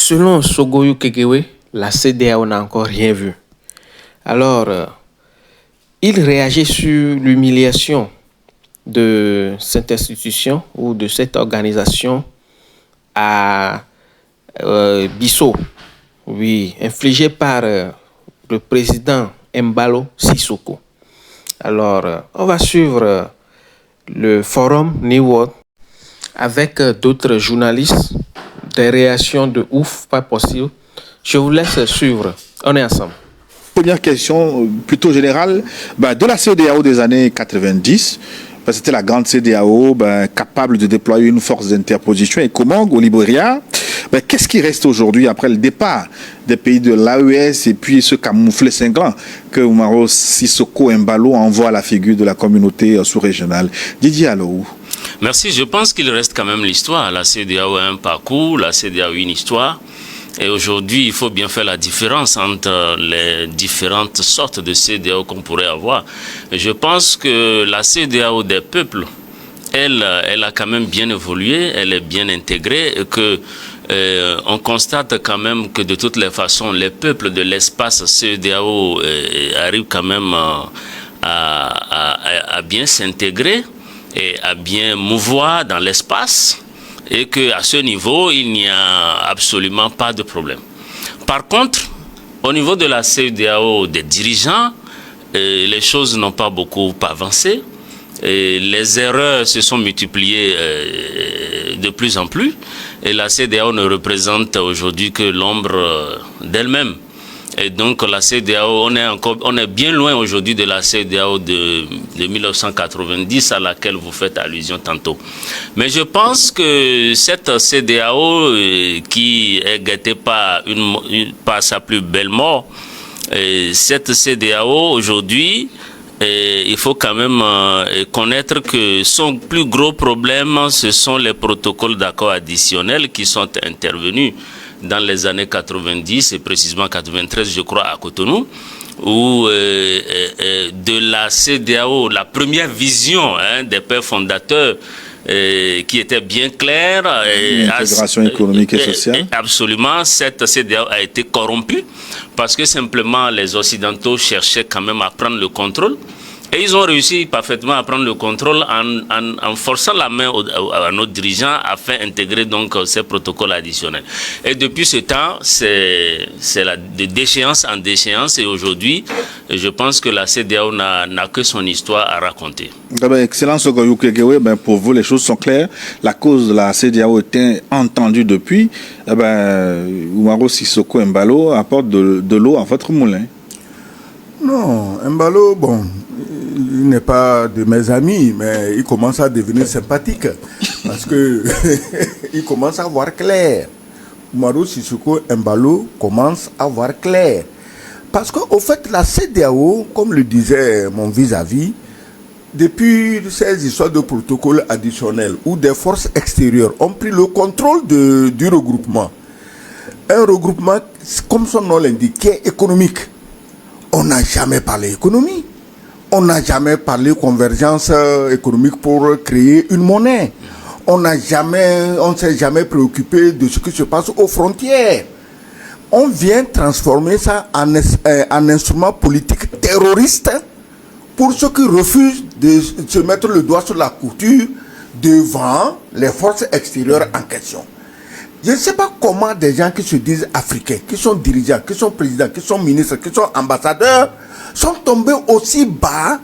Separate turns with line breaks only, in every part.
Selon Sogoyou Kekewe, la CEDEAO n'a encore rien vu. Alors, il réagit sur l'humiliation de cette institution ou de cette organisation à Bissau, oui, infligée par le président Embalo Sissoko. Alors, on va suivre le forum New World avec d'autres journalistes, des réactions de ouf, pas possible. Je vous laisse suivre. On est ensemble.
Première question plutôt générale, de la CEDEAO des années 90, c'était la grande CEDEAO capable de déployer une force d'interposition. Et comment, au Libéria, qu'est-ce qui reste aujourd'hui après le départ des pays de l'AES et puis ce camouflet cinglant que Umaro Sissoko Embalo envoie à la figure de la communauté sous-régionale? Didier Alou.
Merci. Je pense qu'il reste quand même l'histoire. La CEDEAO a un parcours, la CEDEAO a une histoire. Et aujourd'hui, il faut bien faire la différence entre les différentes sortes de CEDEAO qu'on pourrait avoir. Et je pense que la CEDEAO des peuples, elle a quand même bien évolué, elle est bien intégrée et que on constate quand même que de toutes les façons, les peuples de l'espace CEDEAO arrivent quand même à bien s'intégrer et à bien mouvoir dans l'espace. Et qu'à ce niveau, il n'y a absolument pas de problème. Par contre, au niveau de la CEDEAO des dirigeants, les choses n'ont pas beaucoup avancé. Et les erreurs se sont multipliées de plus en plus. Et la CEDEAO ne représente aujourd'hui que l'ombre d'elle-même. Et donc la CEDEAO, on est bien loin aujourd'hui de la CEDEAO de 1990 à laquelle vous faites allusion tantôt. Mais je pense que cette CEDEAO qui est guettée par sa plus belle mort, cette CEDEAO aujourd'hui, il faut quand même connaître que son plus gros problème, ce sont les protocoles d'accord additionnels qui sont intervenus dans les années 90 et précisément 93, je crois, à Cotonou, où de la CEDEAO, la première vision des pères fondateurs qui était bien claire.
L'intégration économique et sociale.
Absolument, cette CEDEAO a été corrompue parce que simplement les Occidentaux cherchaient quand même à prendre le contrôle. Et ils ont réussi parfaitement à prendre le contrôle en forçant la main à nos dirigeants afin d'intégrer donc ces protocoles additionnels. Et depuis ce temps, c'est de déchéance en déchéance. Et aujourd'hui, je pense que la CEDEAO n'a que son histoire à raconter.
Excellence Sogoyou Kekewe, pour vous, les choses sont claires. La cause de la CEDEAO était entendue depuis. Umaro Sissoko Embalo apporte de l'eau à votre moulin.
Non, Embalo, il n'est pas de mes amis, mais il commence à devenir sympathique parce que il commence à voir clair. Umaro Sissoko Embalo commence à voir clair. Parce qu'au fait, la CEDEAO, comme le disait mon vis-à-vis, depuis ces histoires de protocoles additionnels où des forces extérieures ont pris le contrôle du regroupement, un regroupement, comme son nom l'indique, qui est économique. On n'a jamais parlé économie. On n'a jamais parlé convergence économique pour créer une monnaie. On ne s'est jamais préoccupé de ce qui se passe aux frontières. On vient transformer ça en instrument politique terroriste pour ceux qui refusent de se mettre le doigt sur la couture devant les forces extérieures en question. Je ne sais pas comment des gens qui se disent africains, qui sont dirigeants, qui sont présidents, qui sont ministres, qui sont ambassadeurs, sont tombés aussi bas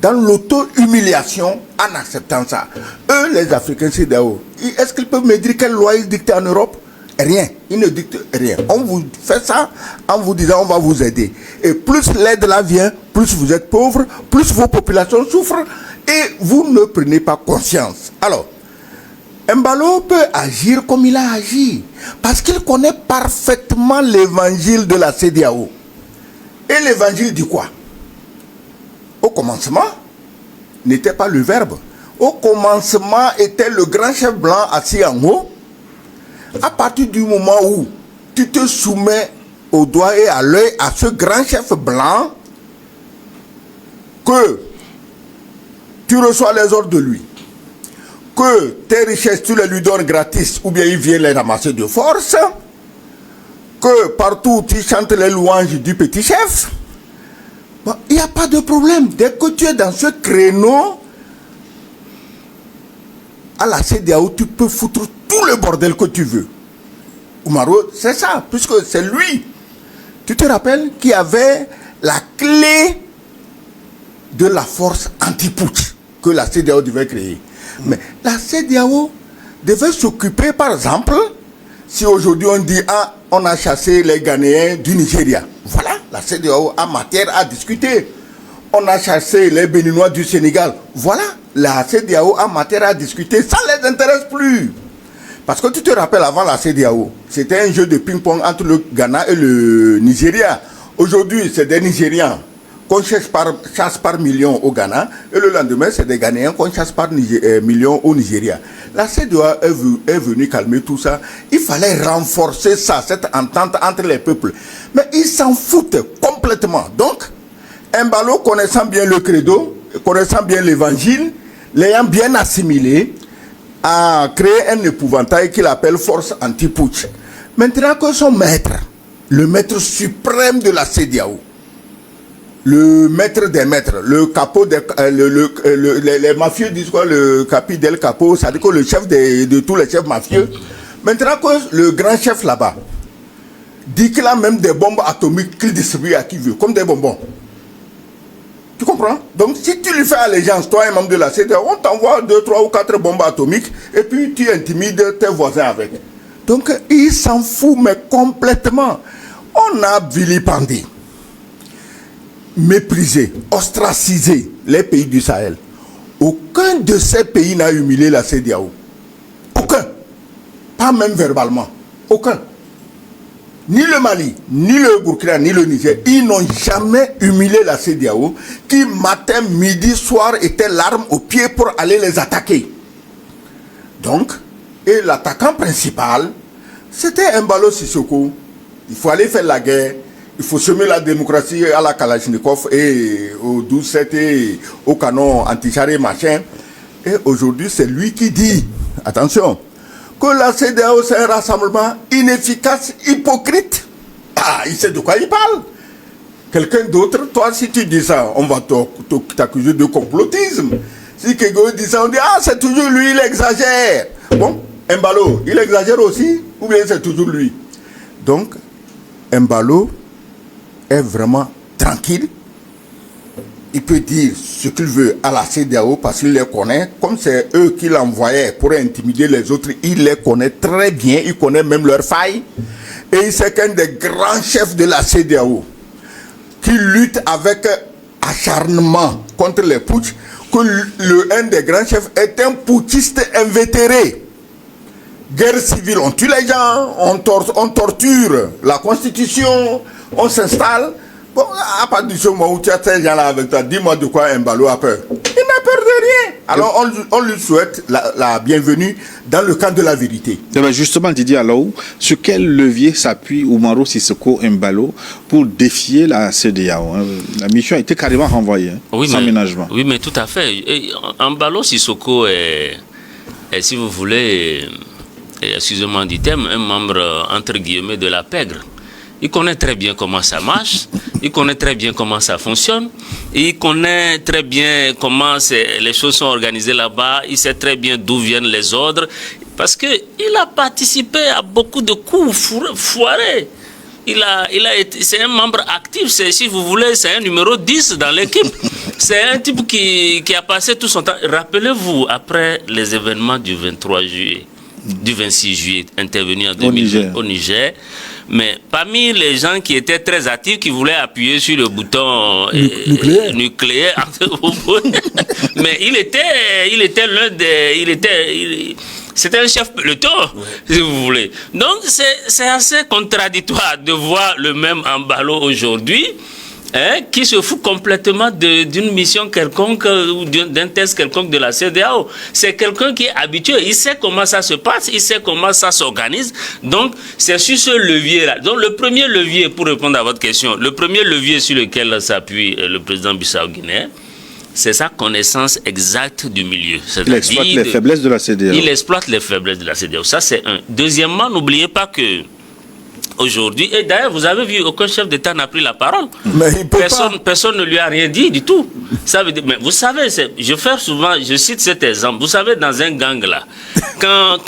dans l'auto-humiliation en acceptant ça. Eux, les Africains, c'est d'eux. Est-ce qu'ils peuvent me dire quelle loi ils dictent en Europe? Rien. Ils ne dictent rien. On vous fait ça en vous disant on va vous aider. Et plus l'aide là vient, plus vous êtes pauvres, plus vos populations souffrent et vous ne prenez pas conscience. Alors, Embalo peut agir comme il a agi parce qu'il connaît parfaitement l'évangile de la CEDEAO. Et l'évangile dit quoi? Au commencement n'était pas le verbe. Au commencement était le grand chef blanc assis en haut. À partir du moment où tu te soumets au doigt et à l'œil à ce grand chef blanc, que tu reçois les ordres de lui, que tes richesses tu les lui donnes gratis ou bien il vient les ramasser de force, que partout tu chantes les louanges du petit chef, bon, il n'y a pas de problème. Dès que tu es dans ce créneau, à la CEDEAO, tu peux foutre tout le bordel que tu veux. Oumaro, c'est ça, puisque c'est lui, tu te rappelles, qui avait la clé de la force anti-putsch que la CEDEAO devait créer. Mais la CEDEAO devait s'occuper, par exemple, si aujourd'hui on dit, ah, on a chassé les Ghanéens du Nigeria. Voilà, la CEDEAO a matière à discuter. On a chassé les Béninois du Sénégal. Voilà, la CEDEAO a matière à discuter. Ça ne les intéresse plus. Parce que tu te rappelles, avant la CEDEAO, c'était un jeu de ping-pong entre le Ghana et le Nigeria. Aujourd'hui, c'est des Nigérians qu'on chasse par millions au Ghana, et le lendemain, c'est des Ghanéens qu'on chasse par millions au Nigeria. La CEDEAO est venue calmer tout ça. Il fallait renforcer ça, cette entente entre les peuples. Mais ils s'en foutent complètement. Donc, Embalo, connaissant bien le credo, connaissant bien l'évangile, l'ayant bien assimilé, a créé un épouvantail qu'il appelle force anti-putsch. Maintenant que son maître, le maître suprême de la CEDEAO, le maître des maîtres, le capot des, les mafieux disent quoi, le capi del capo, c'est-à-dire que le chef de tous les chefs mafieux, maintenant que le grand chef là-bas dit qu'il a même des bombes atomiques qu'il distribue à qui veut, comme des bonbons. Tu comprends? Donc si tu lui fais allégeance, toi un membre de la CEDEAO, on t'envoie 2, 3 ou 4 bombes atomiques et puis tu intimides tes voisins avec. Donc il s'en fout, mais complètement. On a vilipendé, méprisé, ostracisé les pays du Sahel. Aucun de ces pays n'a humilié la CEDEAO. Aucun. Pas même verbalement. Aucun. Ni le Mali, ni le Burkina, ni le Niger, ils n'ont jamais humilié la CEDEAO, qui matin, midi, soir était l'arme au pied pour aller les attaquer. Donc, et l'attaquant principal, c'était Embalo Sissoko. Il faut aller faire la guerre, il faut semer la démocratie à la Kalachnikov et au 12-7 et au canon anti-charé machin. Et aujourd'hui, c'est lui qui dit, attention, que la CEDEAO c'est un rassemblement inefficace, hypocrite. Ah, il sait de quoi il parle. Quelqu'un d'autre, toi si tu dis ça, on va t'accuser de complotisme. Si quelqu'un dit ça, on dit, ah c'est toujours lui, il exagère. Bon, Embalo, il exagère aussi, ou bien c'est toujours lui. Donc, Embalo est vraiment tranquille. Il peut dire ce qu'il veut à la CEDEAO parce qu'il les connaît. Comme c'est eux qui l'envoyaient pour intimider les autres, il les connaît très bien. Il connaît même leurs failles. Et il sait qu'un des grands chefs de la CEDEAO, qui lutte avec acharnement contre les putsch, que un des grands chefs est un putschiste invétéré. Guerre civile, on tue les gens, on torture la constitution, on s'installe. Bon, à partir du moment où tu as ces gens-là avec toi, dis-moi de quoi Embalo a peur. Il n'a peur de rien. Alors on lui souhaite la bienvenue dans le cadre de la vérité.
Justement, Didier Alaou, sur quel levier s'appuie Oumaro Sissoko Embalo pour défier la CEDEAO? La mission a été carrément renvoyée,
oui,
sans ménagement.
Oui, mais tout à fait. Embalo Sissoko est, si vous voulez, excusez-moi du terme, un membre entre guillemets de la pègre. Il connaît très bien comment ça marche, il connaît très bien comment ça fonctionne, il connaît très bien comment les choses sont organisées là-bas, il sait très bien d'où viennent les ordres, parce qu'il a participé à beaucoup de coups foirés. C'est un membre actif, si vous voulez, c'est un numéro 10 dans l'équipe. C'est un type qui a passé tout son temps. Rappelez-vous, après les événements du 23 juillet, du 26 juillet, intervenu en 2020 au Niger. Mais parmi les gens qui étaient très actifs, qui voulaient appuyer sur le bouton nucléaire, mais il était l'un des... C'était un chef peloton, si vous voulez. Donc c'est assez contradictoire de voir le même Embalo aujourd'hui, qui se fout complètement d'une mission quelconque ou d'un test quelconque de la CEDEAO. C'est quelqu'un qui est habitué, il sait comment ça se passe, il sait comment ça s'organise. Donc, c'est sur ce levier-là. Donc, le premier levier, pour répondre à votre question, le premier levier sur lequel s'appuie le président Bissau-Guinéen, c'est sa connaissance exacte du milieu.
Il exploite les faiblesses de la CEDEAO.
Il exploite les faiblesses de la CEDEAO. Ça, c'est un. Deuxièmement, n'oubliez pas que aujourd'hui, et d'ailleurs, vous avez vu, aucun chef d'État n'a pris la parole.
Mais il peut
Personne ne lui a rien dit du tout. Ça veut dire, mais vous savez, je cite cet exemple. Vous savez, dans un gang là, quand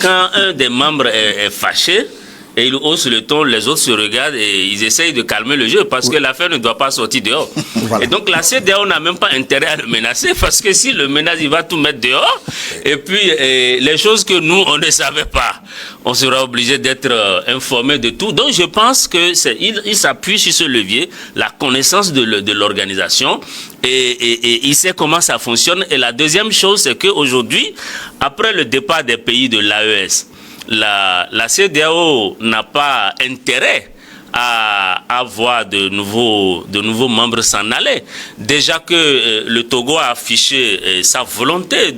un des membres est fâché, et il hausse le ton, les autres se regardent et ils essayent de calmer le jeu parce que l'affaire ne doit pas sortir dehors. Voilà. Et donc la CEDEAO n'a même pas intérêt à le menacer parce que si le menace, il va tout mettre dehors. Et puis les choses que nous, on ne savait pas, on sera obligé d'être informé de tout. Donc je pense que il s'appuie sur ce levier, la connaissance de l'organisation. Et il sait comment ça fonctionne. Et la deuxième chose, c'est qu'aujourd'hui, après le départ des pays de l'AES, la CEDEAO n'a pas intérêt à voir de nouveaux membres s'en aller. Déjà que le Togo a affiché sa volonté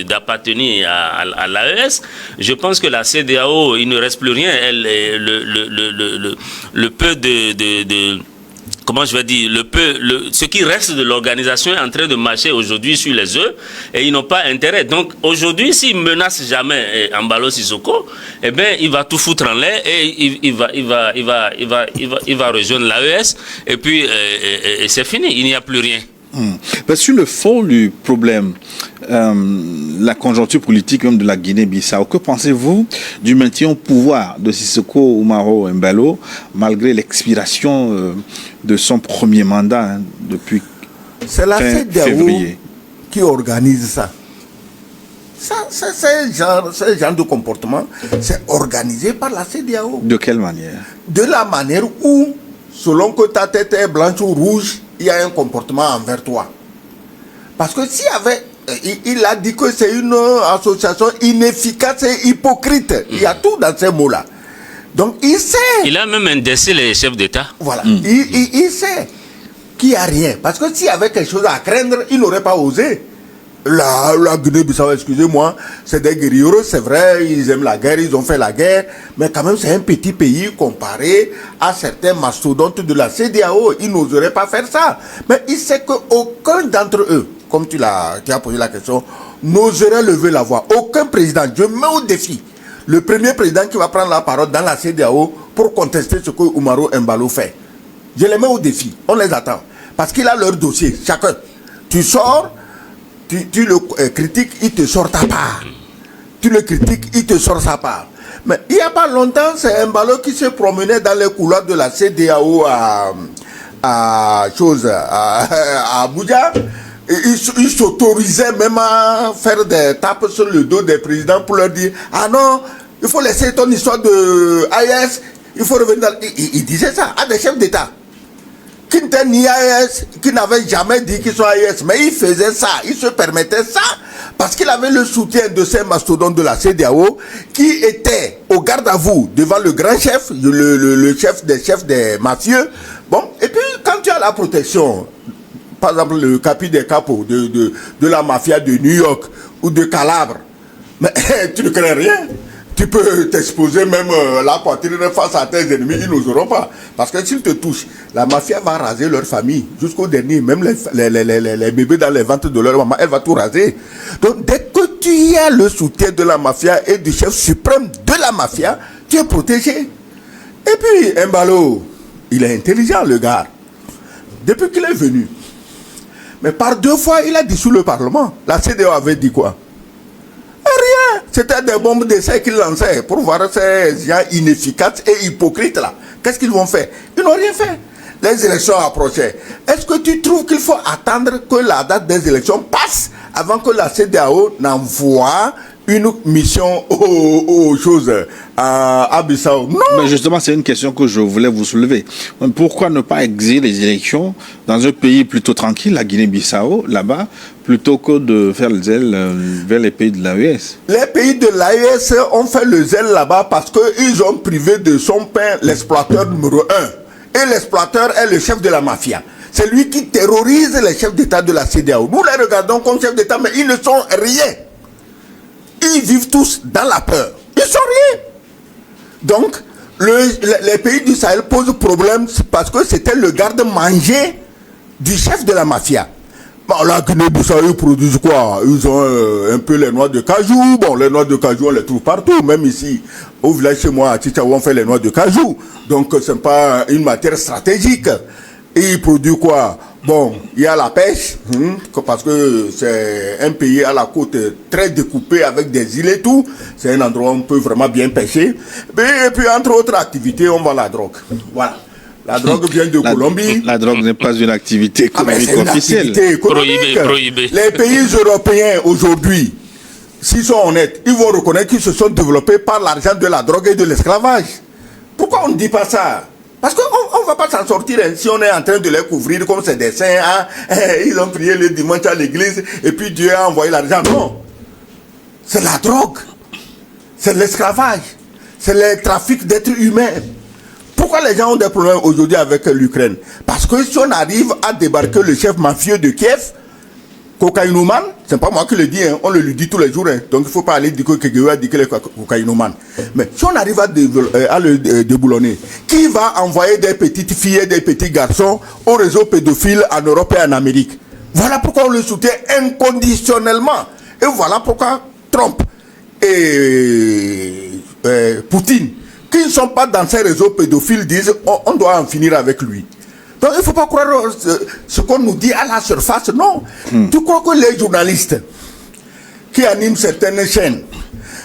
d'appartenir à l'AES, je pense que la CEDEAO, il ne reste plus rien. Le peu comment je vais dire, ce qui reste de l'organisation est en train de marcher aujourd'hui sur les œufs et ils n'ont pas intérêt. Donc aujourd'hui, s'ils menacent jamais Embalo Sissoko, eh bien, il va tout foutre en l'air et il va rejoindre l'AES et puis et c'est fini, il n'y a plus rien.
Sur le fond du problème, la conjoncture politique même de la Guinée-Bissau, que pensez-vous du maintien au pouvoir de Sissoko Umaro Embalo malgré l'expiration de son premier mandat depuis
C'est la CEDEAO qui organise ça. Ce genre de comportement, c'est organisé par la CEDEAO.
De quelle manière?
De la manière où, selon que ta tête est blanche ou rouge, il y a un comportement envers toi. Parce que s'il y avait... Il a dit que c'est une association inefficace et hypocrite. Il y a tout dans ces mots-là. Donc il sait...
Il a même indexé les chefs d'État.
Voilà. Il sait qu'il n'y a rien. Parce que s'il y avait quelque chose à craindre, il n'aurait pas osé. La Guinée-Bissau, excusez-moi, c'est des guerriers, c'est vrai, ils aiment la guerre, ils ont fait la guerre, mais quand même c'est un petit pays comparé à certains mastodontes de la CEDEAO. Ils n'oseraient pas faire ça. Mais il sait qu'aucun d'entre eux, comme tu as posé la question, n'oserait lever la voix. Aucun président. Je mets au défi le premier président qui va prendre la parole dans la CEDEAO pour contester ce que Umaro Embalo fait. Je les mets au défi. On les attend. Parce qu'il a leur dossier, chacun. Tu sors... Tu le critiques, il te sort ta part. Tu le critiques, il te sort sa part. Mais il n'y a pas longtemps, c'est Embalo qui se promenait dans les couloirs de la CEDEAO à Abuja. Et il s'autorisait même à faire des tapes sur le dos des présidents pour leur dire « Ah non, il faut laisser ton histoire de AES, il faut revenir dans... » Il disait ça à des chefs d'État qui n'étaient ni AES, qui n'avaient jamais dit qu'ils sont AES, mais il faisait ça, il se permettait ça, parce qu'il avait le soutien de ces mastodontes de la CEDEAO qui étaient au garde à vous devant le grand chef, le chef des mafieux. Bon, et puis quand tu as la protection, par exemple le capi des capos de la mafia de New York ou de Calabre, mais tu ne crains rien. Tu peux t'exposer même la poitrine face à tes ennemis, ils n'oseront pas. Parce que s'ils te touchent, la mafia va raser leur famille jusqu'au dernier. Même les bébés dans les ventres de leur maman, elle va tout raser. Donc dès que tu as le soutien de la mafia et du chef suprême de la mafia, tu es protégé. Et puis Embalo, il est intelligent le gars. Depuis qu'il est venu. Mais par 2 fois, il a dissous le Parlement. La CEDEAO avait dit quoi? Rien. C'était des bombes d'essai qu'ils lançaient pour voir ces gens inefficaces et hypocrites là. Qu'est-ce qu'ils vont faire? Ils n'ont rien fait. Les élections approchaient. Est-ce que tu trouves qu'il faut attendre que la date des élections passe avant que la CEDEAO n'envoie une mission aux choses à Bissau? Non.
Mais justement, c'est une question que je voulais vous soulever. Pourquoi ne pas exiler les élections dans un pays plutôt tranquille, la Guinée-Bissau, là-bas, plutôt que de faire le zèle vers les pays de l'AES?
Les pays de l'AES ont fait le zèle là-bas parce qu'ils ont privé de son pain l'exploiteur numéro 1. Et l'exploiteur est le chef de la mafia. C'est lui qui terrorise les chefs d'État de la CEDEAO. Nous les regardons comme chefs d'État, mais ils ne sont rien. Ils vivent tous dans la peur. Ils sont rien. Donc, les pays du Sahel posent problème parce que c'était le garde-manger du chef de la mafia. Bon, la Guinée-Bissau, ils produisent quoi? Ils ont un peu les noix de cajou. Bon, les noix de cajou, on les trouve partout. Même ici, au village chez moi, à Tchitchaou, on fait les noix de cajou. Donc, c'est pas une matière stratégique. Et ils produisent quoi? Bon, il y a la pêche, parce que c'est un pays à la côte très découpé avec des îles et tout. C'est un endroit où on peut vraiment bien pêcher. Et puis, entre autres activités, on vend la drogue. Voilà. La drogue vient de Colombie.
La drogue n'est pas une activité économique officielle.
Prohibé.
Les pays européens aujourd'hui, s'ils sont honnêtes, ils vont reconnaître qu'ils se sont développés par l'argent de la drogue et de l'esclavage. Pourquoi on ne dit pas ça? Parce qu'on ne va pas s'en sortir si on est en train de les couvrir comme ces dessins. Hein, ils ont prié le dimanche à l'église et puis Dieu a envoyé l'argent. Non. C'est la drogue. C'est l'esclavage. C'est le trafic d'êtres humains. Pourquoi les gens ont des problèmes aujourd'hui avec l'Ukraine? Parce que si on arrive à débarquer le chef mafieux de Kiev, cocaïnomane, c'est pas moi qui le dis, hein, on le lui dit tous les jours, hein, donc il ne faut pas aller dire que Kagame a dit qu'il est cocaïnomane. Mais si on arrive à le déboulonner, qui va envoyer des petites filles et des petits garçons au réseau pédophile en Europe et en Amérique? Voilà pourquoi on le soutient inconditionnellement. Et voilà pourquoi Trump et Poutine, qui ne sont pas dans ces réseaux pédophiles, disent on doit en finir avec lui. Donc il ne faut pas croire ce qu'on nous dit à la surface, non. Tu crois que les journalistes qui animent certaines chaînes,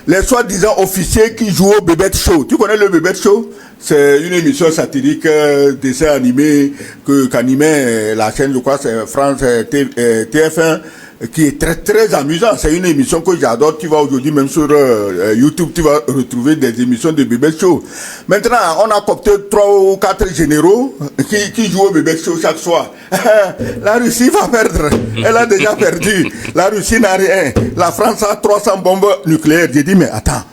les soi-disant officiers qui jouent au Bébête Show, tu connais le Bébête Show? C'est une émission satirique, dessin animé, qu'animait la chaîne, je crois, c'est France TF1, qui est très très amusant. C'est une émission que j'adore. Tu vas aujourd'hui même sur YouTube, tu vas retrouver des émissions de Bébé Show. Maintenant, on a coopté 3 ou 4 généraux qui jouent au Bébé Show chaque soir. La Russie va perdre. Elle a déjà perdu. La Russie n'a rien. La France a 300 bombes nucléaires. J'ai dit, mais attends,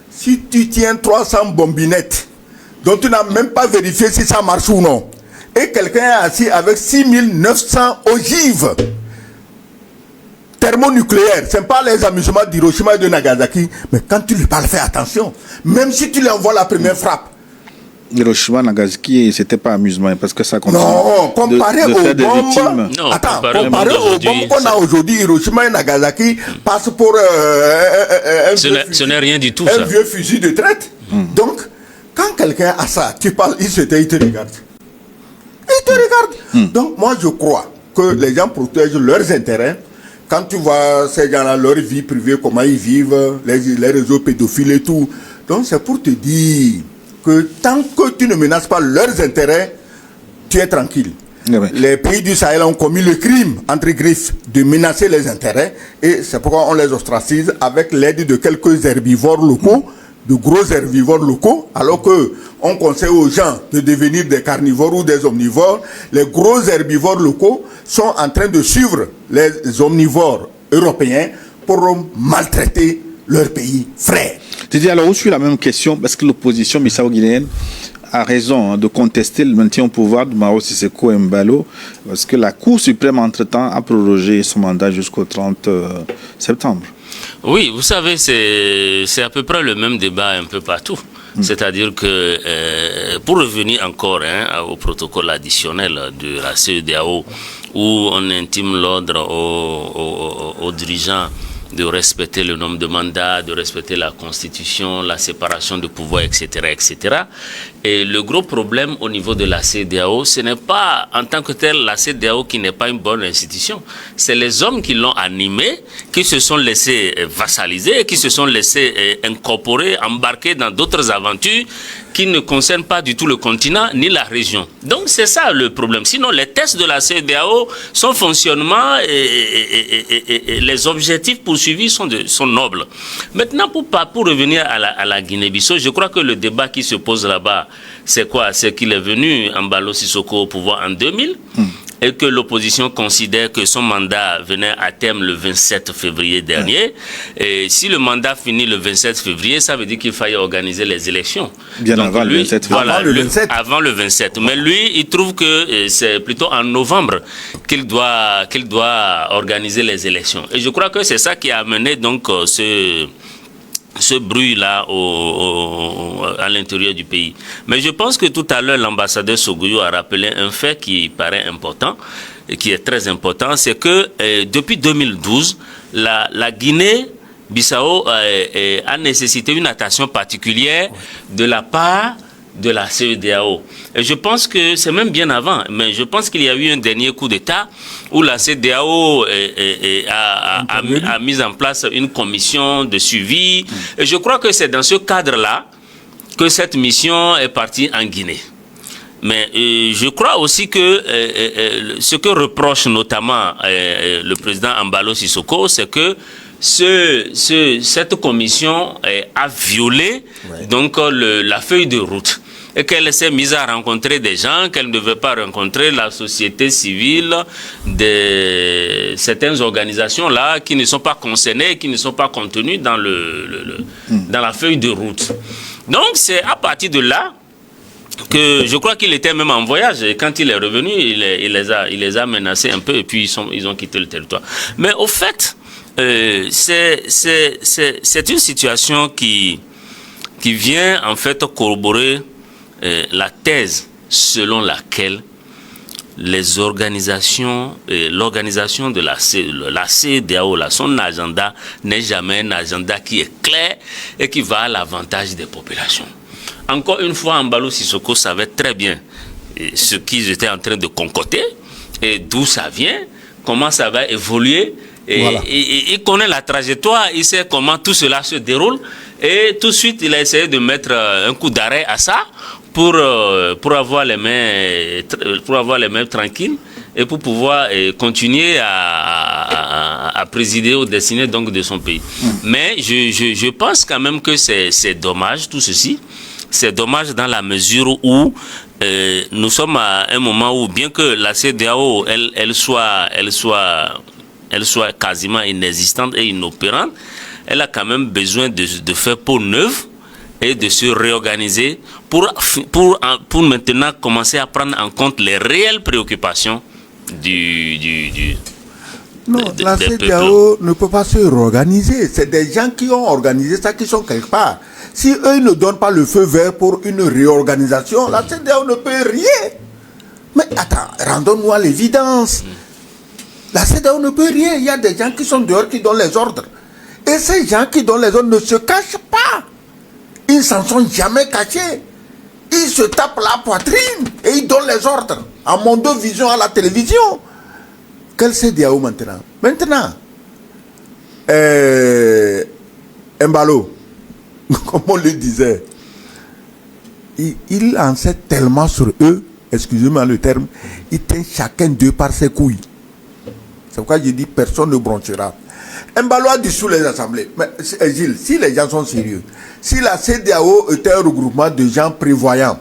si tu tiens 300 bombinettes, dont tu n'as même pas vérifié si ça marche ou non, et quelqu'un est assis avec 6900 ogives thermonucléaires, ce n'est pas les amusements d'Hiroshima et de Nagasaki, mais quand tu lui parles, fais attention. Même si tu lui envoies la première frappe.
Hiroshima, Nagasaki, c'était pas amusement parce que ça continue.
Non, comparé aux bombes.
Non,
attends, comparé aux bombes qu'on a aujourd'hui, Hiroshima et Nagasaki passent pour
ce n'est rien du tout,
un vieux fusil de traite. Donc, quand quelqu'un a ça, tu parles, il te regarde. Il te regarde. Donc, moi, je crois que les gens protègent leurs intérêts. Quand tu vois ces gens-là, leur vie privée, comment ils vivent, les réseaux pédophiles et tout. Donc, c'est pour te dire que tant que tu ne menaces pas leurs intérêts, tu es tranquille. Les pays du Sahel ont commis le crime, entre griffes, de menacer les intérêts. Et c'est pourquoi on les ostracise avec l'aide de quelques herbivores locaux, de gros herbivores locaux, alors que on conseille aux gens de devenir des carnivores ou des omnivores. Les gros herbivores locaux sont en train de suivre les omnivores européens pour maltraiter leur pays frère.
Tu dis alors, où suis la même question, parce que l'opposition bissau-guinéenne a raison de contester le maintien au pouvoir de Mao Sissoco Embalo, parce que la Cour suprême, entre-temps, a prorogé son mandat jusqu'au 30 septembre.
Oui, vous savez, c'est à peu près le même débat un peu partout. C'est-à-dire que, pour revenir encore au protocole additionnel de la CEDEAO, où on intime l'ordre aux dirigeants de respecter le nombre de mandats, de respecter la Constitution, la séparation de pouvoir, etc., etc. Et le gros problème au niveau de la CEDEAO, ce n'est pas en tant que tel la CEDEAO qui n'est pas une bonne institution. C'est les hommes qui l'ont animée, qui se sont laissés vassaliser, qui se sont laissés incorporer, embarquer dans d'autres aventures qui ne concernent pas du tout le continent ni la région. Donc c'est ça le problème. Sinon, les tests de la CEDEAO, son fonctionnement et les objectifs poursuivis sont nobles. Maintenant, pour revenir à la Guinée-Bissau, je crois que le débat qui se pose là-bas, c'est quoi? C'est qu'il est venu, Embalo Sissoco, au pouvoir en 2000, et que l'opposition considère que son mandat venait à terme le 27 février dernier. Et si le mandat finit le 27 février, ça veut dire qu'il fallait organiser les élections.
Bien donc avant le 27 février.
Voilà, avant le 27. Mais lui, il trouve que c'est plutôt en novembre qu'il doit organiser les élections. Et je crois que c'est ça qui a amené donc ce bruit-là à l'intérieur du pays. Mais je pense que tout à l'heure, l'ambassadeur Sogoyo a rappelé un fait qui paraît important. qui est très important, c'est que depuis 2012, la Guinée-Bissau a nécessité une attention particulière de la part de la CEDEAO. Et je pense que c'est même bien avant, mais je pense qu'il y a eu un dernier coup d'État où la CEDEAO a mis en place une commission de suivi. Et je crois que c'est dans ce cadre-là que cette mission est partie en Guinée. Mais je crois aussi que ce que reproche notamment le président Embalo Sissoko, c'est que cette commission a violé donc la feuille de route et qu'elle s'est mise à rencontrer des gens qu'elle ne devait pas rencontrer, la société civile, certaines organisations là qui ne sont pas concernées, qui ne sont pas contenues dans dans la feuille de route. Donc c'est à partir de là que je crois qu'il était même en voyage et quand il est revenu, il les a menacés un peu et puis ils ont quitté le territoire. Mais au fait, c'est une situation qui vient en fait corroborer la thèse selon laquelle les organisations, l'organisation de la CEDEAO, son agenda n'est jamais un agenda qui est clair et qui va à l'avantage des populations. Encore une fois, Embalo Sissoko savait très bien ce qu'ils étaient en train de concocter et d'où ça vient, comment ça va évoluer. Et il connaît la trajectoire, il sait comment tout cela se déroule et tout de suite il a essayé de mettre un coup d'arrêt à ça pour avoir les mains tranquilles et pour pouvoir continuer à présider aux destinées donc de son pays. Mais je pense quand même que c'est dommage tout ceci. C'est dommage dans la mesure où nous sommes à un moment où bien que la CEDEAO elle soit quasiment inexistante et inopérante, elle a quand même besoin de faire peau neuve et de se réorganiser pour maintenant commencer à prendre en compte les réelles préoccupations
la CEDEAO ne peut pas se réorganiser. C'est des gens qui ont organisé ça, qui sont quelque part. Si eux ne donnent pas le feu vert pour une réorganisation, la CEDEAO ne peut rien. Mais attends, rendons-nous à l'évidence. La CEDEAO ne peut rien. Il y a des gens qui sont dehors, qui donnent les ordres. Et ces gens qui donnent les ordres ne se cachent pas. Ils ne s'en sont jamais cachés. Ils se tapent la poitrine et ils donnent les ordres. À Mondovision, à la télévision. Quelle CEDEAO maintenant? Maintenant, Embalo, comme on le disait, il en sait tellement sur eux, excusez-moi le terme, ils tiennent chacun d'eux par ses couilles. C'est pourquoi je dis personne ne bronchera. Embalo a dissous les assemblées. Mais Gilles, si les gens sont sérieux, si la CEDEAO était un regroupement de gens prévoyants,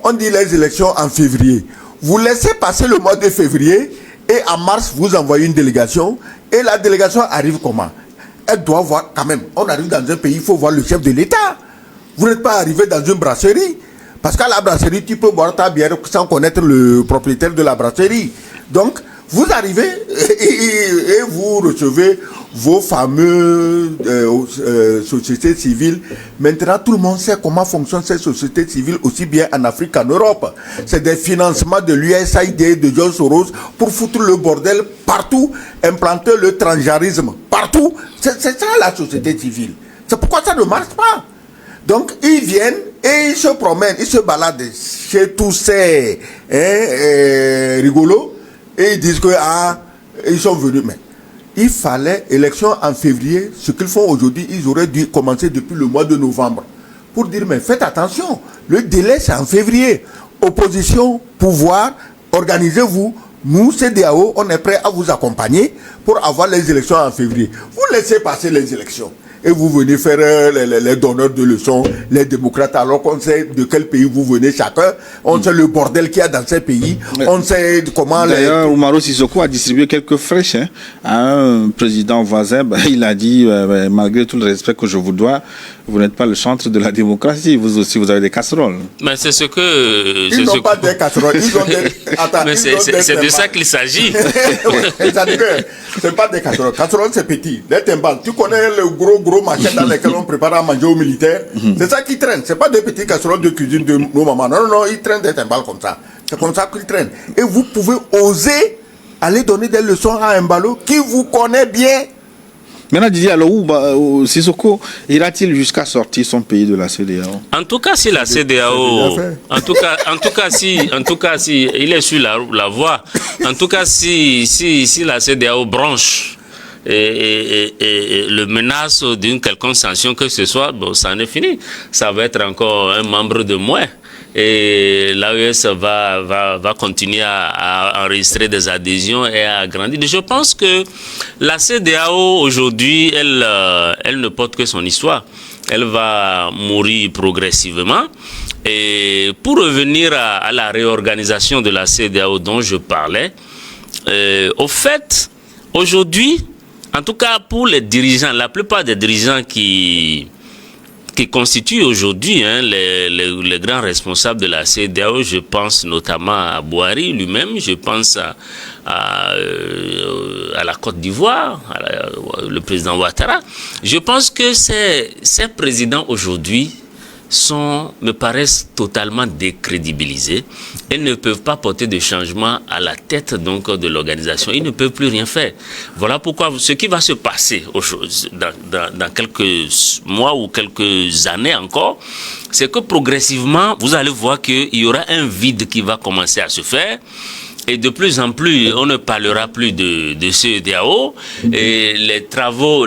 on dit les élections en février, vous laissez passer le mois de février et en mars vous envoyez une délégation et la délégation arrive comment? Elle doit voir quand même, on arrive dans un pays, il faut voir le chef de l'État. Vous n'êtes pas arrivé dans une brasserie, parce qu'à la brasserie tu peux boire ta bière sans connaître le propriétaire de la brasserie. Donc vous arrivez et vous recevez vos fameuses sociétés civiles. Maintenant, tout le monde sait comment fonctionnent ces sociétés civiles, aussi bien en Afrique qu'en Europe. C'est des financements de l'USAID, de George Soros, pour foutre le bordel partout, implanter le transgenrisme partout. C'est ça la société civile. C'est pourquoi ça ne marche pas. Donc, ils viennent et ils se promènent, ils se baladent chez tous ces rigolos. Et ils disent que ils sont venus. Mais il fallait élection en février. Ce qu'ils font aujourd'hui, ils auraient dû commencer depuis le mois de novembre. Pour dire, mais faites attention. Le délai, c'est en février. Opposition, pouvoir, organisez-vous. Nous, CEDEAO, on est prêts à vous accompagner pour avoir les élections en février. Vous laissez passer les élections. Et vous venez faire les donneurs de leçons, les démocrates, alors qu'on sait de quel pays vous venez chacun. On sait le bordel qu'il y a dans ces pays. On sait comment...
D'ailleurs, Embalo Sissoko a distribué quelques flèches à un président voisin. Il a dit, malgré tout le respect que je vous dois, vous n'êtes pas le chantre de la démocratie. Vous aussi, vous avez des casseroles.
Mais c'est ce que...
Ils n'ont pas des casseroles. Ils ont des... Attends,
mais c'est de ça qu'il s'agit.
C'est pas des casseroles. Casseroles, c'est petit. Des timbales. Tu connais le gros machin dans lesquels on prépare à manger aux militaires. C'est ça qui traîne. C'est pas des petites casseroles de cuisine de nos mamans. Non, ils traînent des timbales comme ça. C'est comme ça qu'ils traînent. Et vous pouvez oser aller donner des leçons à Embalo qui vous connaît bien.
Maintenant, Didier, alors Sissoko ira-t-il jusqu'à sortir son pays de la CEDEAO?
En tout cas, si la CEDEAO, en tout cas, si il est sur la voie, en tout cas, si la CEDEAO branche et le menace d'une quelconque sanction que ce soit, bon, ça en est fini. Ça va être encore un membre de moins. Et l'AES va continuer à enregistrer des adhésions et à grandir. Je pense que la CEDEAO aujourd'hui, elle ne porte que son histoire. Elle va mourir progressivement. Et pour revenir à la réorganisation de la CEDEAO dont je parlais, au fait, aujourd'hui, en tout cas pour les dirigeants, la plupart des dirigeants qui constituent aujourd'hui les grands responsables de la CEDEAO, je pense notamment à Bouhari lui-même, je pense à la Côte d'Ivoire, le président Ouattara. Je pense que ces présidents aujourd'hui me paraissent totalement décrédibilisés et ne peuvent pas porter de changement à la tête donc de l'organisation. Ils ne peuvent plus rien faire. Voilà pourquoi ce qui va se passer dans quelques mois ou quelques années encore, c'est que progressivement, vous allez voir qu'il y aura un vide qui va commencer à se faire. Et de plus en plus, on ne parlera plus de CEDEAO. Et les travaux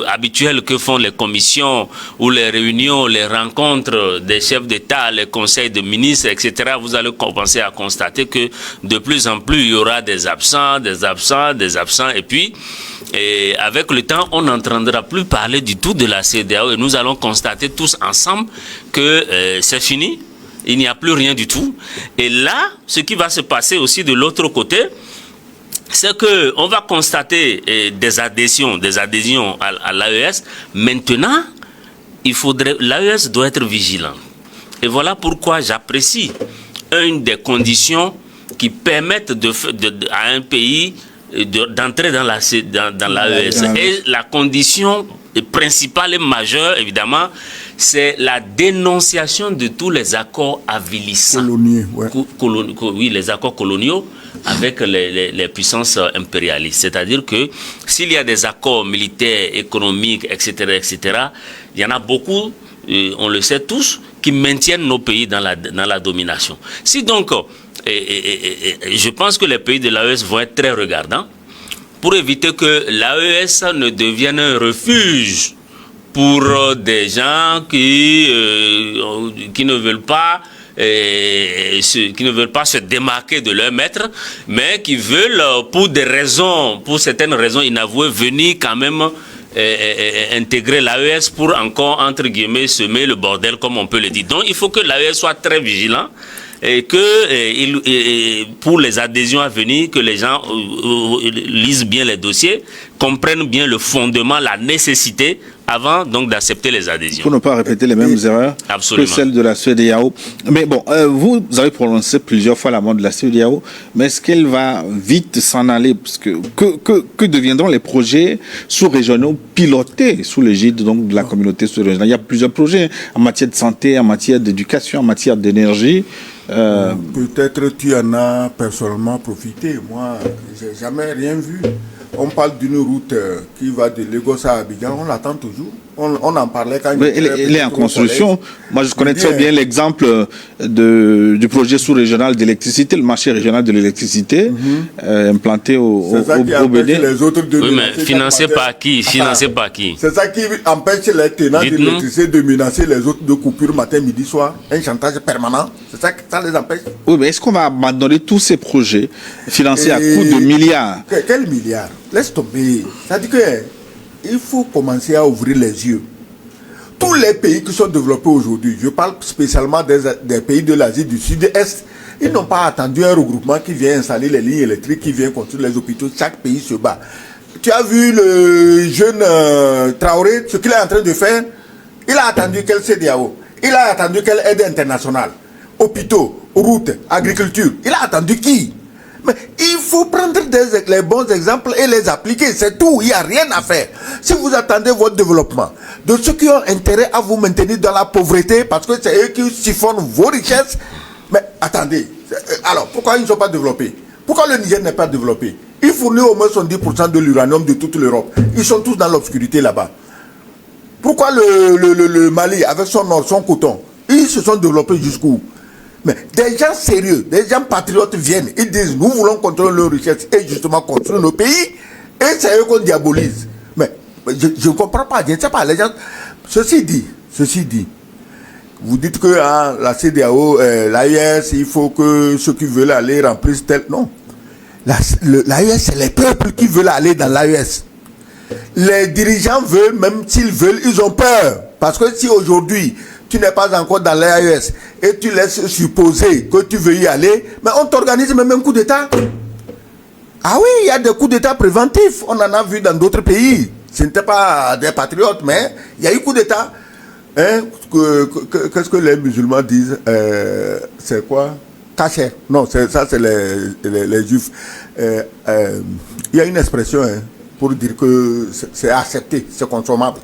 habituels que font les commissions ou les réunions, les rencontres des chefs d'État, les conseils de ministres, etc., vous allez commencer à constater que de plus en plus, il y aura des absents. Et puis, avec le temps, on n'entendra plus parler du tout de la CEDEAO. Et nous allons constater tous ensemble que c'est fini. Il n'y a plus rien du tout. Et là, ce qui va se passer aussi de l'autre côté, c'est qu'on va constater des adhésions à l'AES. Maintenant, l'AES doit être vigilant. Et voilà pourquoi j'apprécie une des conditions qui permettent à un pays d'entrer dans l'AES. Et la condition principale et majeure, évidemment, c'est la dénonciation de tous les accords avilissants. Oui, les accords coloniaux avec les puissances impérialistes. C'est-à-dire que s'il y a des accords militaires, économiques, etc., il y en a beaucoup, on le sait tous, qui maintiennent nos pays dans la domination. Si donc, je pense que les pays de l'AES vont être très regardants pour éviter que l'AES ne devienne un refuge pour des gens qui ne veulent pas se démarquer de leur maître, mais qui veulent, pour certaines raisons inavouées, venir quand même intégrer l'AES pour encore, entre guillemets, semer le bordel, comme on peut le dire. Donc, il faut que l'AES soit très vigilant et que pour les adhésions à venir, que les gens lisent bien les dossiers, comprennent bien le fondement, la nécessité, avant donc d'accepter les adhésions.
Pour ne pas répéter les mêmes erreurs que celles de la CEDEAO. Mais bon, vous avez prononcé plusieurs fois la mort de la CEDEAO, mais est-ce qu'elle va vite s'en aller? Parce que deviendront les projets sous-régionaux pilotés sous l'égide donc de la communauté sous-régionale? Il y a plusieurs projets en matière de santé, en matière d'éducation, en matière d'énergie.
Peut-être tu en as personnellement profité. Moi, j'ai jamais rien vu. On parle d'une route qui va de Lagos à Abidjan, on l'attend toujours. On en parlait quand
elle est en construction. Moi, je connais très bien l'exemple du projet sous-régional d'électricité, le marché régional de l'électricité, implanté au Bénin.
Oui, mais financé par qui?
C'est ça qui empêche les tenants d'électricité de menacer les autres de coupure matin, midi, soir. Un chantage permanent. C'est ça que ça les empêche.
Oui, mais est-ce qu'on va abandonner tous ces projets financés à coût de milliards?
Quels milliards? Laisse tomber. Ça dit que il faut commencer à ouvrir les yeux. Tous les pays qui sont développés aujourd'hui, je parle spécialement des pays de l'Asie du Sud-Est, ils n'ont pas attendu un regroupement qui vient installer les lignes électriques, qui vient construire les hôpitaux. Chaque pays se bat. Tu as vu le jeune Traoré, ce qu'il est en train de faire? Il a attendu quelle CEDEAO? Il a attendu quelle aide internationale? Hôpitaux, routes, agriculture. Il a attendu qui? Mais il faut prendre les bons exemples et les appliquer, c'est tout, il n'y a rien à faire. Si vous attendez votre développement de ceux qui ont intérêt à vous maintenir dans la pauvreté, parce que c'est eux qui siphonnent vos richesses, mais attendez, alors pourquoi ils ne sont pas développés? Pourquoi le Niger n'est pas développé? Il fournit au moins 70% de l'uranium de toute l'Europe. Ils sont tous dans l'obscurité là-bas. Pourquoi le Mali, avec son or, son coton, ils se sont développés jusqu'où? Mais des gens sérieux, des gens patriotes viennent, ils disent nous voulons contrôler nos richesses et justement construire nos pays, et c'est eux qu'on diabolise. Mais je ne comprends pas, je ne sais pas, les gens. Ceci dit, vous dites que la CEDEAO, l'AES, il faut que ceux qui veulent aller remplissent tel. Non. L'AES, c'est les peuples qui veulent aller dans l'AES. Les dirigeants veulent, même s'ils veulent, ils ont peur. Parce que si aujourd'hui, tu n'es pas encore dans l'AES et tu laisses supposer que tu veux y aller, mais on t'organise même un coup d'État. Ah oui, il y a des coups d'État préventifs. On en a vu dans d'autres pays. Ce n'était pas des patriotes, mais il y a eu coup d'État. Hein, qu'est-ce que les musulmans disent? C'est quoi? Cacher. Non, ça c'est les juifs. Il y a une expression pour dire que c'est accepté, c'est consommable.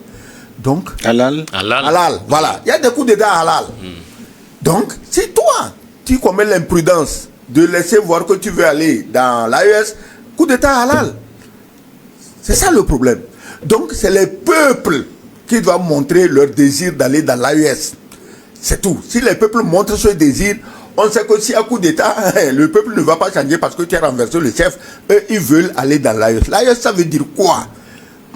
Donc,
halal.
Halal, voilà. Il y a des coups d'État halal. Donc, si toi, tu commets l'imprudence de laisser voir que tu veux aller dans l'AES, coup d'État halal. C'est ça le problème. Donc, c'est les peuples qui doivent montrer leur désir d'aller dans l'AES. C'est tout. Si les peuples montrent ce désir, on sait que si à coup d'État, le peuple ne va pas changer parce que tu as renversé le chef. Eux, ils veulent aller dans l'AES. L'AES, ça veut dire quoi?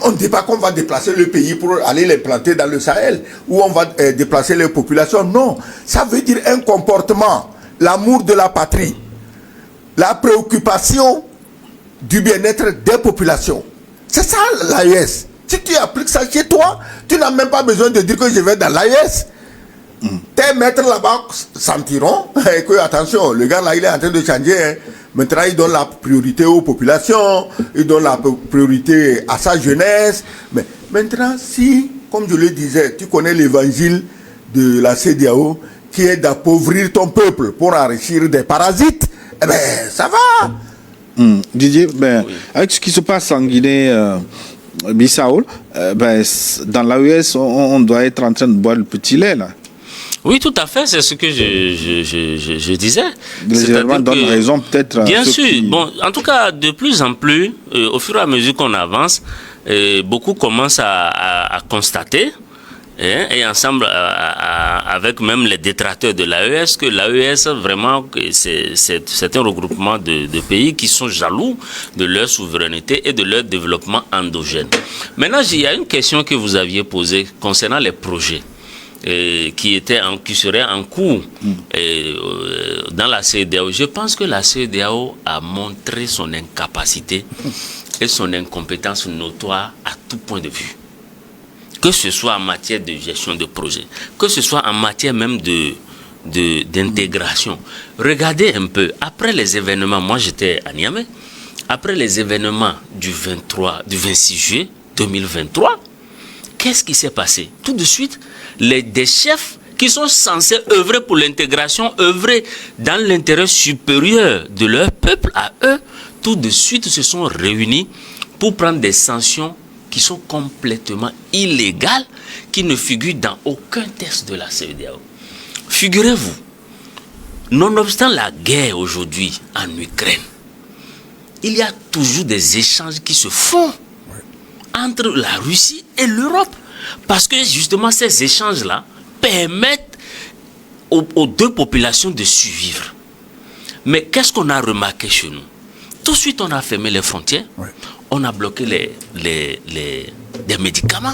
On ne dit pas qu'on va déplacer le pays pour aller les planter dans le Sahel, ou on va déplacer les populations. Non, ça veut dire un comportement, l'amour de la patrie, la préoccupation du bien-être des populations. C'est ça l'AES. Si tu appliques ça chez toi, tu n'as même pas besoin de dire que je vais dans l'AES. Tes maîtres là-bas sentiront que, attention, le gars là, il est en train de changer. Hein. Maintenant, il donne la priorité aux populations, il donne la priorité à sa jeunesse. Mais maintenant, si, comme je le disais, tu connais l'évangile de la CEDEAO, qui est d'appauvrir ton peuple pour enrichir des parasites, eh bien, ça va.
Didier, avec ce qui se passe en Guinée-Bissau, dans l'AES, on doit être en train de boire le petit lait, là.
Oui, tout à fait, c'est ce que je disais.
Les événements donnent raison peut-être.
Bien sûr. Bon, en tout cas, de plus en plus, au fur et à mesure qu'on avance, beaucoup commencent à constater, et ensemble avec même les détracteurs de l'AES, que l'AES, vraiment, c'est un regroupement de pays qui sont jaloux de leur souveraineté et de leur développement endogène. Maintenant, il y a une question que vous aviez posée concernant les projets. Qui seraient en cours dans la CEDEAO. Je pense que la CEDEAO a montré son incapacité et son incompétence notoire à tout point de vue. Que ce soit en matière de gestion de projet, que ce soit en matière même d'intégration. Regardez un peu, après les événements, moi j'étais à Niamey, après les événements du 26 juillet 2023, qu'est-ce qui s'est passé? Tout de suite, des chefs qui sont censés œuvrer pour l'intégration, œuvrer dans l'intérêt supérieur de leur peuple à eux, tout de suite se sont réunis pour prendre des sanctions qui sont complètement illégales, qui ne figurent dans aucun texte de la CEDEAO. Figurez-vous, nonobstant la guerre aujourd'hui en Ukraine, il y a toujours des échanges qui se font entre la Russie et l'Europe. Parce que justement ces échanges-là permettent aux deux populations de survivre. Mais qu'est-ce qu'on a remarqué chez nous? Tout de suite on a fermé les frontières, on a bloqué des médicaments,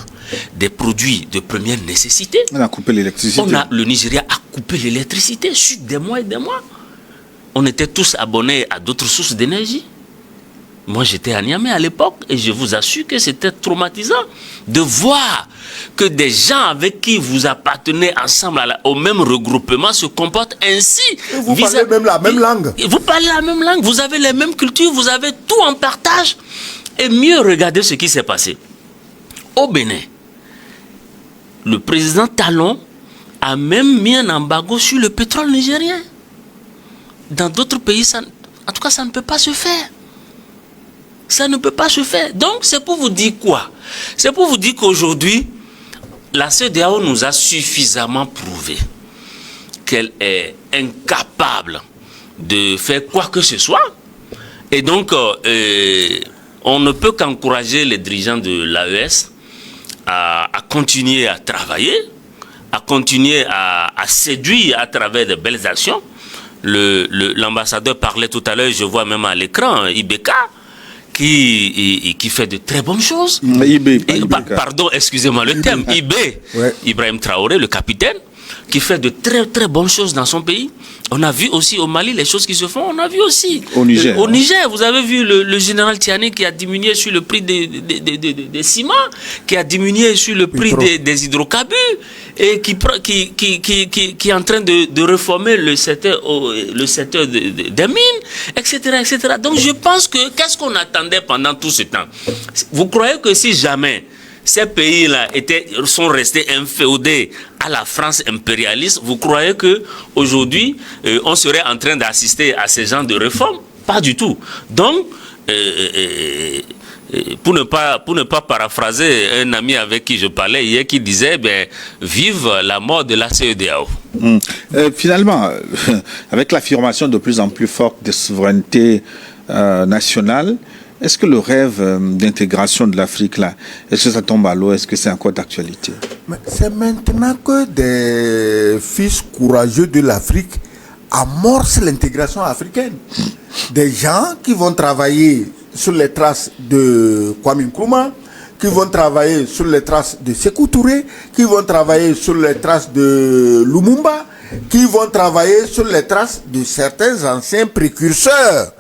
des produits de première nécessité.
On a coupé l'électricité.
Le Nigeria a coupé l'électricité sur des mois et des mois. On était tous abonnés à d'autres sources d'énergie. Moi, j'étais à Niamey à l'époque et je vous assure que c'était traumatisant de voir que des gens avec qui vous appartenez ensemble au même regroupement se comportent ainsi.
Et vous parlez même la même langue.
Vous parlez la même langue, vous avez les mêmes cultures, vous avez tout en partage. Et mieux, regardez ce qui s'est passé. Au Bénin, le président Talon a même mis un embargo sur le pétrole nigérien. Dans d'autres pays, en tout cas, ça ne peut pas se faire. Ça ne peut pas se faire. Donc, c'est pour vous dire quoi? C'est pour vous dire qu'aujourd'hui, la CEDEAO nous a suffisamment prouvé qu'elle est incapable de faire quoi que ce soit. Et donc, on ne peut qu'encourager les dirigeants de l'AES à continuer à travailler, à continuer à séduire à travers de belles actions. L'ambassadeur parlait tout à l'heure, je vois même à l'écran, Ibeka, qui fait de très bonnes choses. Pardon, excusez-moi le terme. Ibrahim Traoré, le capitaine, qui fait de très très bonnes choses dans son pays. On a vu aussi au Mali les choses qui se font. On a vu aussi
au Niger.
Vous avez vu le général Tiani qui a diminué sur le prix des ciments, qui a diminué sur le prix des hydrocarbures et qui est en train de réformer le secteur des mines, etc., etc. Donc je pense que qu'est-ce qu'on attendait pendant tout ce temps? Vous croyez que si jamais ces pays-là sont restés inféodés à la France impérialiste, vous croyez qu'aujourd'hui, on serait en train d'assister à ces genres de réformes? Pas du tout. Donc, pour ne pas paraphraser un ami avec qui je parlais hier, qui disait, vive la mort de la CEDEAO.
Finalement, avec l'affirmation de plus en plus forte des souverainetés nationales, est-ce que le rêve d'intégration de l'Afrique, là, est-ce que ça tombe à l'eau? Est-ce que c'est encore d'actualité?
C'est maintenant que des fils courageux de l'Afrique amorcent l'intégration africaine. Des gens qui vont travailler sur les traces de Kwame Nkrumah, qui vont travailler sur les traces de Sékou Touré, qui vont travailler sur les traces de Lumumba, qui vont travailler sur les traces de certains anciens précurseurs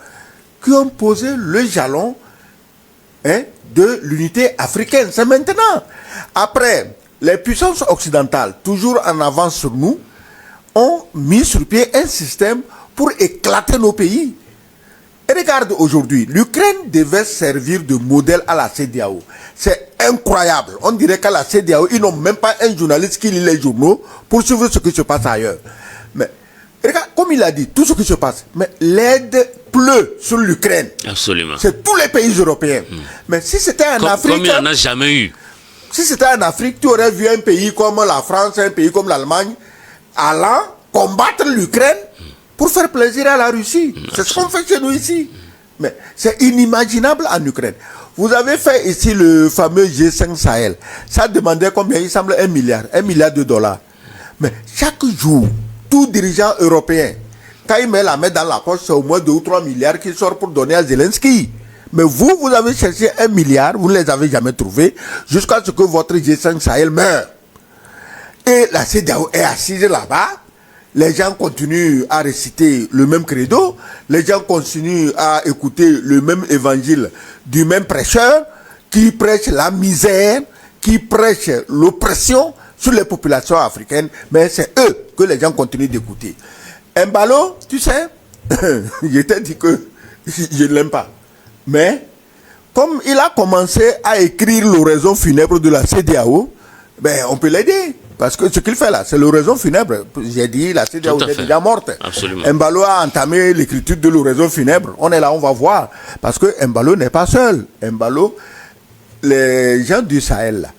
qui ont posé le jalon de l'unité africaine. C'est maintenant. Après, les puissances occidentales, toujours en avance sur nous, ont mis sur pied un système pour éclater nos pays. Et regarde aujourd'hui, l'Ukraine devait servir de modèle à la CEDEAO. C'est incroyable. On dirait qu'à la CEDEAO, ils n'ont même pas un journaliste qui lit les journaux pour suivre ce qui se passe ailleurs. Mais regarde, comme il a dit, tout ce qui se passe, mais l'aide pleut sur l'Ukraine.
Absolument.
C'est tous les pays européens. Mais si c'était en Afrique...
Comme il n'y en a jamais eu.
Si c'était en Afrique, tu aurais vu un pays comme la France, un pays comme l'Allemagne, allant combattre l'Ukraine pour faire plaisir à la Russie. C'est ce qu'on fait chez nous ici. Mais c'est inimaginable en Ukraine. Vous avez fait ici le fameux G5 Sahel. Ça demandait combien? Il semble $1 milliard de dollars. Mais chaque jour, tout dirigeant européen, quand il met la main dans la poche, c'est au moins 2 ou 3 milliards qu'il sort pour donner à Zelensky. Mais vous avez cherché $1 milliard, vous ne les avez jamais trouvés, jusqu'à ce que votre G5 Sahel meure. Et la CEDEAO est assise là-bas. Les gens continuent à réciter le même credo, les gens continuent à écouter le même évangile du même prêcheur qui prêche la misère, qui prêche l'oppression sur les populations africaines, mais c'est eux que les gens continuent d'écouter. Embalo, tu sais, je t'ai dit que je ne l'aime pas, mais comme il a commencé à écrire l'oraison funèbre de la CEDEAO, on peut l'aider. Parce que ce qu'il fait là, c'est l'oraison funèbre. J'ai dit, la CEDEAO est déjà morte.
Absolument.
Embalo a entamé l'écriture de l'oraison funèbre. On est là, on va voir. Parce que Embalo n'est pas seul. Embalo, les gens du Sahel là,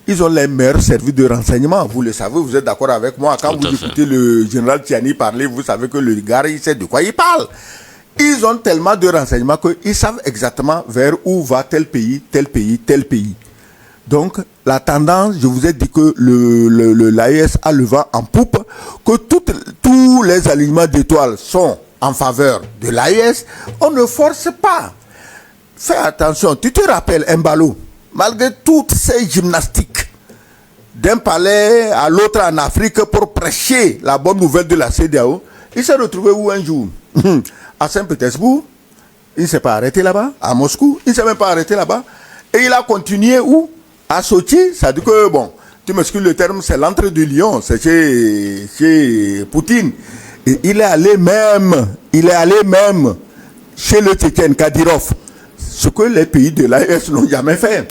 ils ont les meilleurs services de renseignement. Vous le savez, vous êtes d'accord avec moi. Quand vous écoutez le général Tiani parler, vous savez que le gars, il sait de quoi il parle. Ils ont tellement de renseignements qu'ils savent exactement vers où va tel pays, tel pays, tel pays. Donc, la tendance, je vous ai dit que l'AES a le vent en poupe, que tous les alignements d'étoiles sont en faveur de l'AES. On ne force pas. Fais attention, tu te rappelles Embalo, malgré toutes ces gymnastiques, d'un palais à l'autre en Afrique pour prêcher la bonne nouvelle de la CEDEAO, il s'est retrouvé où un jour? À Saint-Pétersbourg, il ne s'est pas arrêté là-bas. À Moscou, il ne s'est même pas arrêté là-bas. Et il a continué où? À Sochi, ça dit que, bon, tu m'excuses le terme, c'est l'entrée du lion, c'est chez Poutine. Et il est allé même chez le Tchétchène Kadyrov, ce que les pays de l'AES n'ont jamais fait.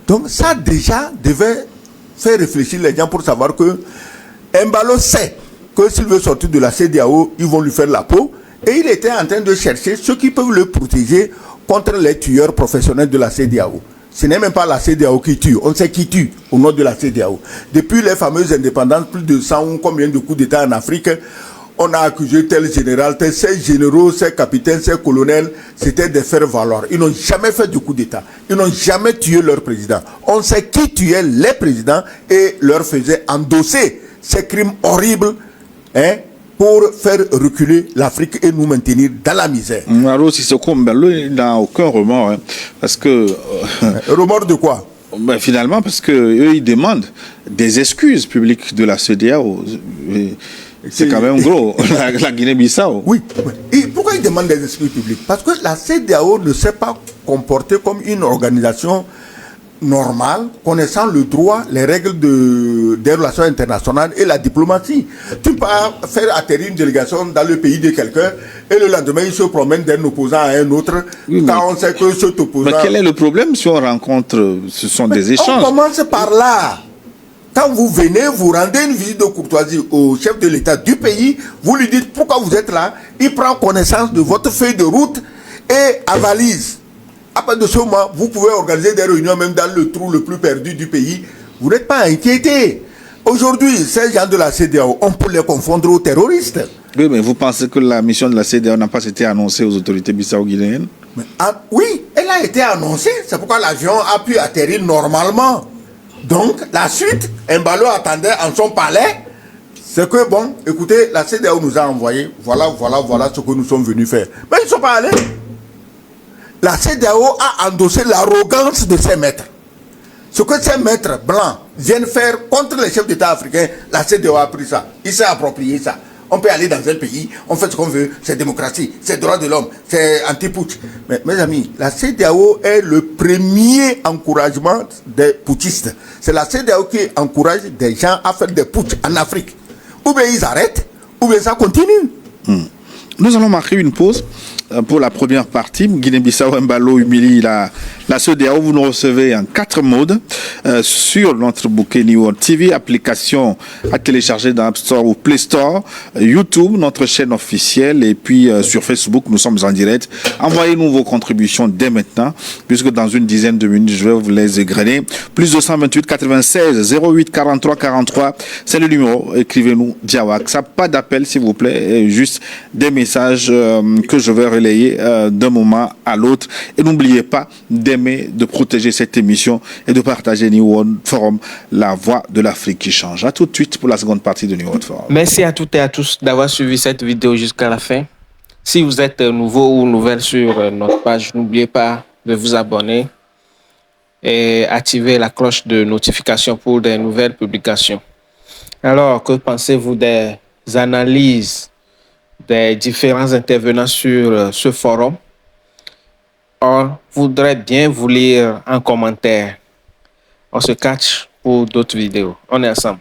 Donc ça déjà devait faire réfléchir les gens pour savoir que Embalo sait que s'il veut sortir de la CEDEAO, ils vont lui faire la peau. Et il était en train de chercher ceux qui peuvent le protéger contre les tueurs professionnels de la CEDEAO. Ce n'est même pas la CEDEAO qui tue, on sait qui tue au nom de la CEDEAO. Depuis les fameuses indépendances, plus de 100 ou combien de coups d'État en Afrique, on a accusé tel général, ces généraux, ces capitaines, ces colonels, c'était des faire-valoir. Ils n'ont jamais fait du coup d'État. Ils n'ont jamais tué leur président. On sait qui tuait les présidents et leur faisait endosser ces crimes horribles, hein, pour faire reculer l'Afrique et nous maintenir dans la misère.
Alors, Sissoko Mbalo, il n'a aucun remords, hein, parce que...
remords de quoi?
Ben, finalement, parce qu'eux, ils demandent des excuses publiques de la CEDEAO. C'est quand même gros, la Guinée-Bissau.
Oui. Et pourquoi ils demandent des excuses publiques? Parce que la CEDEAO ne s'est pas comportée comme une organisation normale, connaissant le droit, les règles des relations internationales et la diplomatie. Tu ne peux pas faire atterrir une délégation dans le pays de quelqu'un et le lendemain, il se promène d'un opposant à un autre,
oui,
quand on sait que cet opposant...
Mais quel est le problème si on rencontre, ce sont des échanges?
On commence par là. Quand vous venez, vous rendez une visite de courtoisie au chef de l'État du pays, vous lui dites pourquoi vous êtes là, il prend connaissance de votre feuille de route et avalise. À partir de ce moment, vous pouvez organiser des réunions même dans le trou le plus perdu du pays. Vous n'êtes pas inquiété. Aujourd'hui, ces gens de la CEDEAO, on peut les confondre aux terroristes.
Oui, mais vous pensez que la mission de la CEDEAO n'a pas été annoncée aux autorités bissau-guinéennes?
Oui, elle a été annoncée. C'est pourquoi l'avion a pu atterrir normalement. Donc, la suite, Embalo attendait en son palais. C'est que, bon, écoutez, la CEDEAO nous a envoyé, voilà ce que nous sommes venus faire. Mais ils ne sont pas allés. La CEDEAO a endossé l'arrogance de ses maîtres. Ce que ces maîtres blancs viennent faire contre les chefs d'État africains, la CEDEAO a pris ça. Il s'est approprié ça. On peut aller dans un pays, on fait ce qu'on veut, c'est démocratie, c'est droit de l'homme, c'est anti-putsch. Mais mes amis, la CEDEAO est le premier encouragement des putschistes. C'est la CEDEAO qui encourage des gens à faire des putsch en Afrique. Ou bien ils arrêtent, ou bien ça continue.
Nous allons marquer une pause pour la première partie. Guinée-Bissau, Embalo humilie la CEDEAO. Vous nous recevez en 4 modes sur notre bouquet New World TV, application à télécharger dans App Store ou Play Store, YouTube, notre chaîne officielle, et puis sur Facebook, nous sommes en direct. Envoyez-nous vos contributions dès maintenant, puisque dans une dizaine de minutes, je vais vous les égrener. Plus 228 96 08 43 43, c'est le numéro. Écrivez-nous Diawak. Ça, pas d'appel, s'il vous plaît, juste des messages que je vais relayer d'un moment à l'autre. Et n'oubliez pas d'aimer, de protéger cette émission et de partager New World Forum, la voix de l'Afrique qui change. À tout de suite pour la seconde partie de New World Forum.
Merci à toutes et à tous d'avoir suivi cette vidéo jusqu'à la fin. Si vous êtes nouveau ou nouvelle sur notre page, n'oubliez pas de vous abonner et activer la cloche de notification pour des nouvelles publications. Alors, que pensez-vous des analyses des différents intervenants sur ce forum? On voudrait bien vous lire en commentaire. On se catch pour d'autres vidéos. On est ensemble.